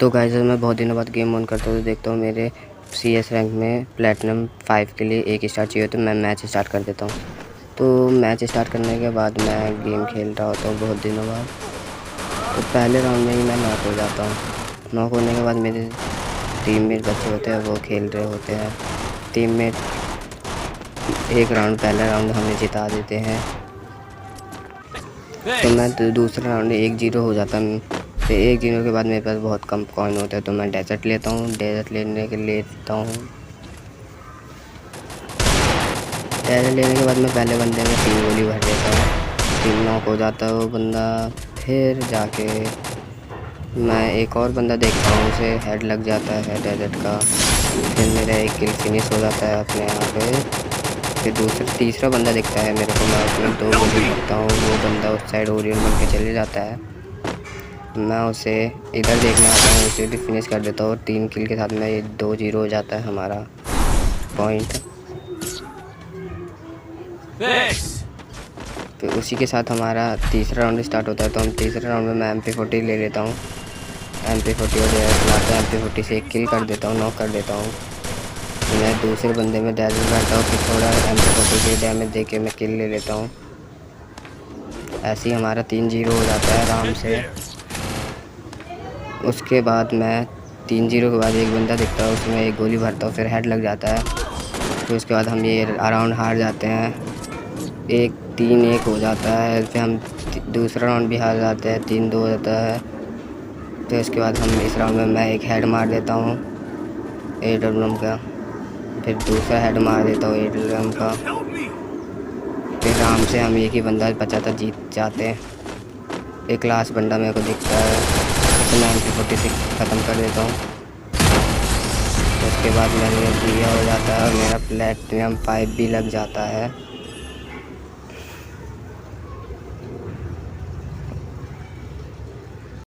तो गाइस मैं बहुत दिनों बाद गेम ऑन करता हूँ तो देखता हूँ मेरे CS रैंक में प्लेटिनम 5 के लिए एक स्टार चाहिए, तो मैं मैच स्टार्ट कर देता हूँ। तो मैच स्टार्ट करने के बाद मैं गेम खेल रहा होता हूँ बहुत दिनों बाद। तो पहले राउंड में ही मैं नॉक हो जाता हूँ। नॉक होने के बाद मेरे टीममेट बच्चे होते हैं वो खेल रहे होते हैं। टीममेट एक राउंड पहला राउंड हमें जिता देते हैं। तो मैं दूसरा राउंड 1-0 हो जाता है। फिर 1-0 के बाद मेरे पास बहुत कम कॉइन होता है, तो मैं डेजर्ट लेता हूँ। डेजर्ट लेने के बाद मैं पहले बंदे में 3 गोली भर देता हूँ। 3 नॉक हो जाता है वो बंदा। फिर जाके मैं एक और बंदा देखता हूँ, उसे हेड लग जाता है डेजर्ट का। फिर मेरा एक किल फिनिश हो जाता है अपने यहाँ पे। फिर तीसरा बंदा दिखता है मेरे को, मैं उसमें 2 गोली भरता हूँ। वो बंदा उस साइड ओरियन बन के चले जाता है। मैं उसे इधर देखने आता हूँ, उसे भी फिनिश कर देता हूँ। 3 किल के साथ में 2-0 हो जाता है हमारा पॉइंट। फिर उसी के साथ हमारा तीसरा राउंड स्टार्ट होता है। तो हम तीसरे राउंड में मैं MP40 ले लेता हूँ। MP40 चलाता हूँ, MP40 से 1 किल कर देता हूँ, नॉक कर देता हूँ। मैं दूसरे बंदे में डैमेज करता हूँ, फिर थोड़ा MP40 के डैमेज दे के मैं किल ले लेता हूँ। ऐसे ही हमारा 3-0 हो जाता है आराम से। उसके बाद मैं 3-0 के बाद एक बंदा दिखता है, उसमें 1 गोली भरता हूँ, फिर हेड लग जाता है। फिर उसके बाद हम ये राउंड हार जाते हैं। 3-1 हो जाता है। फिर हम दूसरा राउंड भी हार जाते हैं, 3-2 हो जाता है। फिर उसके बाद हम इस राउंड में मैं एक हेड मार देता हूँ AWM का। फिर दूसरा हेड मार देता हूँ AWM का। फिर आराम से हम एक ही बंदा बचा था, जीत जाते हैं। एक लास्ट बंदा मेरे को दिखता है, उसे मैं MP40 से ख़त्म कर देता हूँ। उसके बाद मेरा क्लियर हो जाता है और मेरा प्लेटिनम 5 भी लग जाता है।